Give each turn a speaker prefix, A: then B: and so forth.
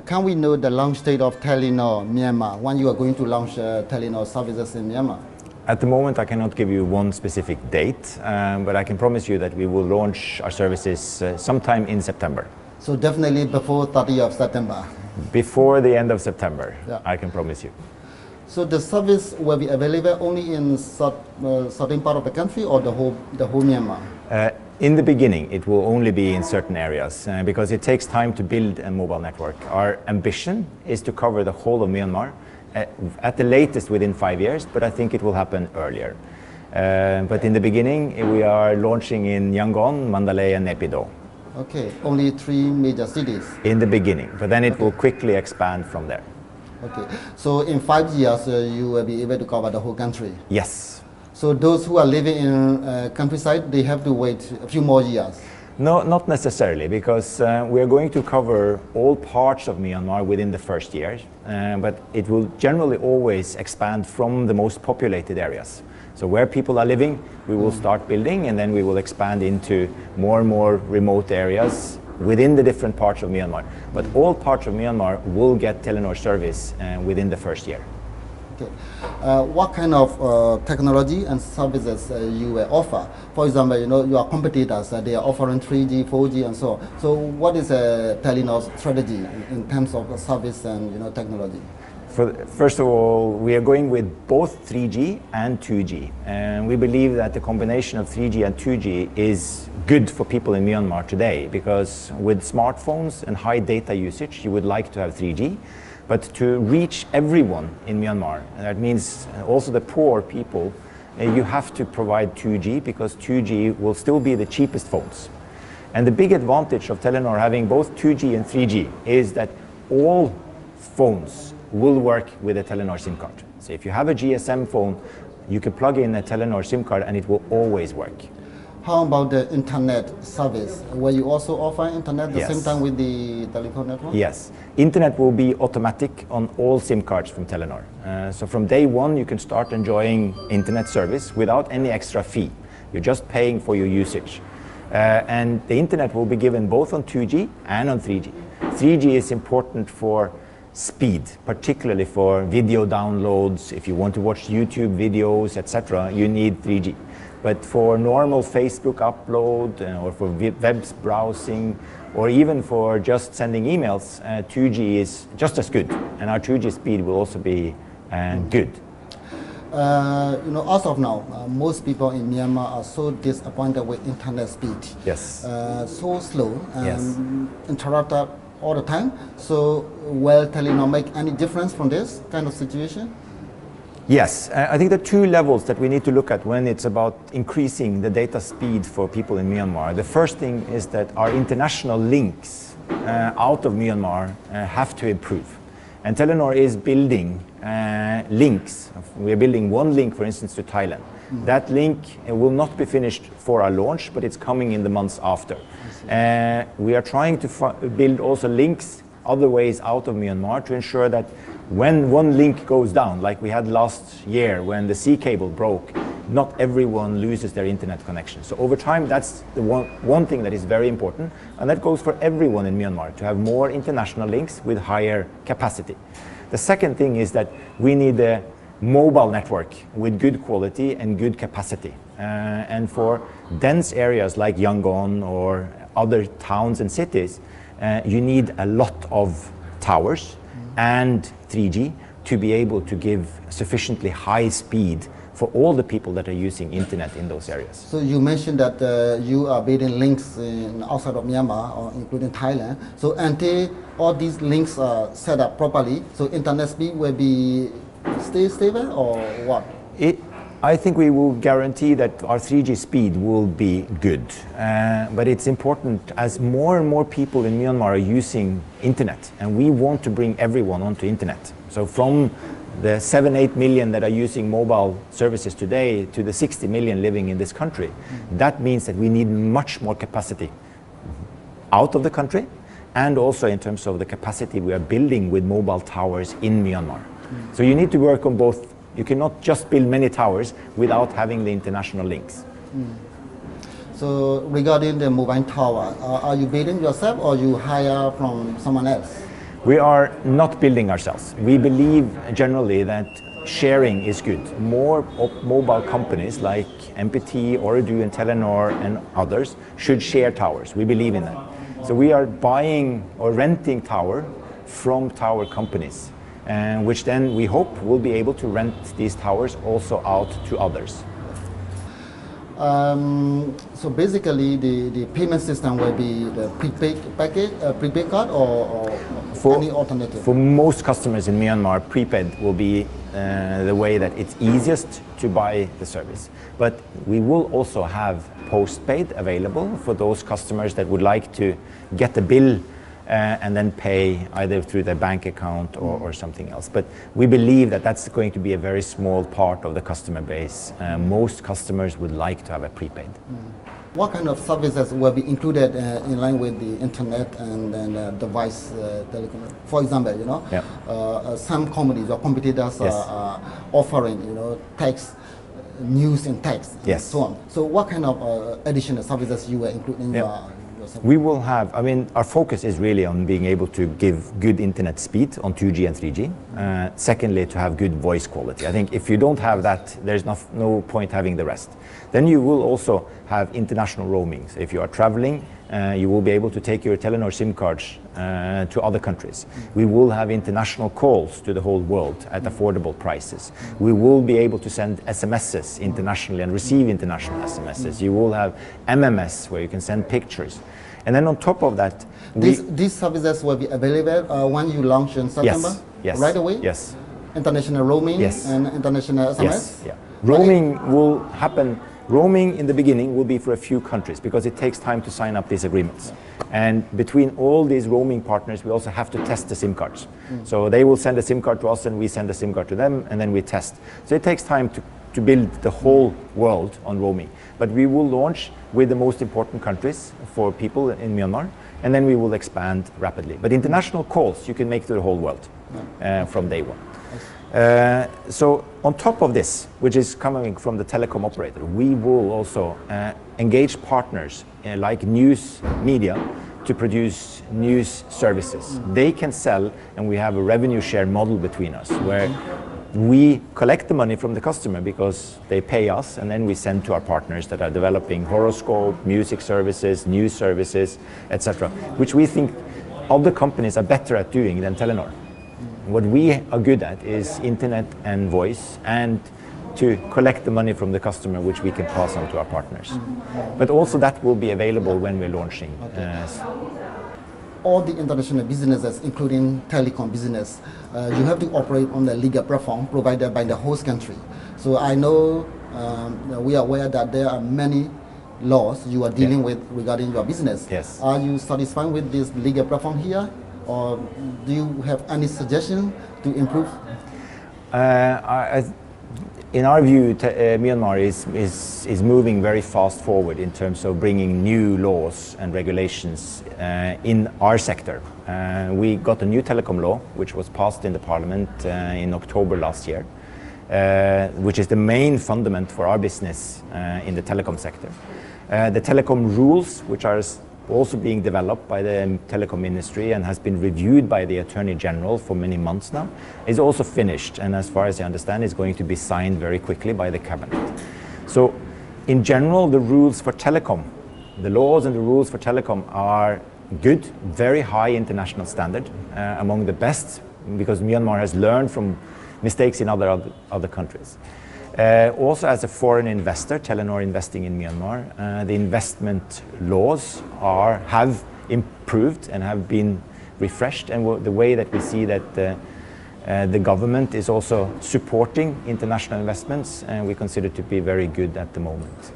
A: Can we know the launch date of Telenor Myanmar when you are going to launch Telenor services in Myanmar?
B: At the moment, I cannot give you one specific date, but I can promise you that we will launch our services sometime in September.
A: So definitely before 30th of September.
B: Before the end of September,
A: Yeah.
B: I can promise you.
A: So the service will be available only in certain part of the country or the whole Myanmar?
B: In the beginning, it will only be in certain areas because it takes time to build a mobile network. Our ambition is to cover the whole of Myanmar at the latest within 5 years, but I think it will happen earlier. But in the beginning, we are launching in Yangon, Mandalay, and Naypyidaw.
A: Okay, only 3 major cities.
B: In the beginning, but then it will quickly expand from there.
A: Okay, so in 5 years, you will be able to cover the whole country.
B: Yes.
A: So those who are living in countryside, they have to wait a few more years.
B: No, not necessarily, because we are going to cover all parts of Myanmar within the first year, but it will generally always expand from the most populated areas. So where people are living, we will start building, and then we will expand into more and more remote areas within the different parts of Myanmar. But all parts of Myanmar will get Telenor service within the first year.
A: Okay. What kind of technology and services you will offer? For example, your competitors, they are offering 3G, 4G, and so on. So what is Telenor's strategy in terms of service and technology?
B: First of all, we are going with both 3G and 2G. And we believe that the combination of 3G and 2G is good for people in Myanmar today, because with smartphones and high data usage, you would like to have 3G. But to reach everyone in Myanmar, and that means also the poor people, you have to provide 2G, because 2G will still be the cheapest phones. And the big advantage of Telenor having both 2G and 3G is that all phones will work with a Telenor SIM card. So if you have a GSM phone, you can plug in a Telenor SIM card and it will always work.
A: How about the internet service? Will you also offer internet at the
B: Yes.
A: same time with the telephone network?
B: Yes. Internet will be automatic on all SIM cards from Telenor. So from day one, you can start enjoying internet service without any extra fee. You're just paying for your usage. And the internet will be given both on 2G and on 3G. 3G is important for speed, particularly for video downloads. If you want to watch YouTube videos, etc., you need 3G. But for normal Facebook upload or for web browsing, or even for just sending emails, 2G is just as good, and our 2G speed will also be good.
A: As of now, most people in Myanmar are so disappointed with internet speed.
B: Yes.
A: So slow and
B: Yes.
A: interrupted all the time. So will Telenor make any difference from this kind of situation?
B: Yes, I think there are two levels that we need to look at when it's about increasing the data speed for people in Myanmar. The first thing is that our international links out of Myanmar have to improve. And Telenor is building links. We are building one link, for instance, to Thailand. That link will not be finished for our launch, but it's coming in the months after. We are trying to build also links other ways out of Myanmar to ensure that when one link goes down, like we had last year when the sea cable broke, not everyone loses their internet connection. So over time, that's the one thing that is very important, and that goes for everyone in Myanmar, to have more international links with higher capacity. The second thing is that we need a mobile network with good quality and good capacity. And for dense areas like Yangon or other towns and cities, you need a lot of towers and 3G to be able to give sufficiently high speed for all the people that are using internet in those areas.
A: So you mentioned that you are building links outside of Myanmar, or including Thailand. So until all these links are set up properly, so internet speed will be stay stable, or what?
B: I think we will guarantee that our 3G speed will be good, but it's important as more and more people in Myanmar are using internet, and we want to bring everyone onto internet. So from the 7-8 million that are using mobile services today to the 60 million living in this country, that means that we need much more capacity out of the country, and also in terms of the capacity we are building with mobile towers in Myanmar. So you need to work on both. You cannot just build many towers without having the international links.
A: So regarding the mobile tower, are you building yourself or you hire from someone else?
B: We are not building ourselves. We believe generally that sharing is good. More mobile companies like MPT, Ooredoo and Telenor and others should share towers. We believe in that. So we are buying or renting tower from tower companies, which then we hope will be able to rent these towers also out to others.
A: So basically, the payment system will be the prepaid package, prepaid card, or any alternative?
B: For most customers in Myanmar, prepaid will be the way that it's easiest to buy the service. But we will also have postpaid available for those customers that would like to get the bill and then pay either through their bank account or something else. But we believe that that's going to be a very small part of the customer base. Most customers would like to have a prepaid.
A: What kind of services will be included in line with the internet and device telecom? For example, some companies or competitors are offering, text, news and text, and so on. So what kind of additional services you will include in your service?
B: We will have, our focus is really on being able to give good internet speed on 2G and 3G. Secondly, to have good voice quality. I think if you don't have that, there's no point having the rest. Then you will also have international roaming. So if you are traveling, you will be able to take your Telenor SIM cards to other countries. We will have international calls to the whole world at affordable prices. We will be able to send SMSs internationally and receive international SMSs. You will have MMS where you can send pictures. And then on top of that,
A: these services will be available when you launch in September?
B: Yes.
A: Right away?
B: Yes.
A: International roaming and international SMS?
B: Yes. Yeah. Roaming will happen. Roaming in the beginning will be for a few countries because it takes time to sign up these agreements. And between all these roaming partners, we also have to test the SIM cards. So they will send a SIM card to us and we send a SIM card to them and then we test. So it takes time to build the whole world on roaming. But we will launch with the most important countries for people in Myanmar and then we will expand rapidly. But international calls you can make to the whole world from day one. So on top of this, which is coming from the telecom operator, we will also engage partners like news media to produce news services. They can sell and we have a revenue share model between us where we collect the money from the customer because they pay us and then we send to our partners that are developing horoscope, music services, news services, etc., which we think other companies are better at doing than Telenor. What we are good at is internet and voice and to collect the money from the customer which we can pass on to our partners. But also that will be available when we're launching.
A: All the international businesses, including telecom business, you have to operate on the legal platform provided by the host country. So I know we are aware that there are many laws you are dealing with regarding your business.
B: Yes.
A: Are you satisfied with this legal platform here? Or do you have any suggestion to improve?
B: In our view, Myanmar is moving very fast forward in terms of bringing new laws and regulations in our sector. We got a new telecom law, which was passed in the parliament in October last year, which is the main fundament for our business in the telecom sector. The telecom rules, which are also being developed by the telecom ministry and has been reviewed by the Attorney General for many months now, is also finished and as far as I understand is going to be signed very quickly by the cabinet. So in general the rules for telecom, the laws and the rules for telecom are good, very high international standard, among the best because Myanmar has learned from mistakes in other countries. Also as a foreign investor, Telenor investing in Myanmar, the investment laws have improved and have been refreshed, and the way that we see that the government is also supporting international investments, and we consider to be very good at the moment.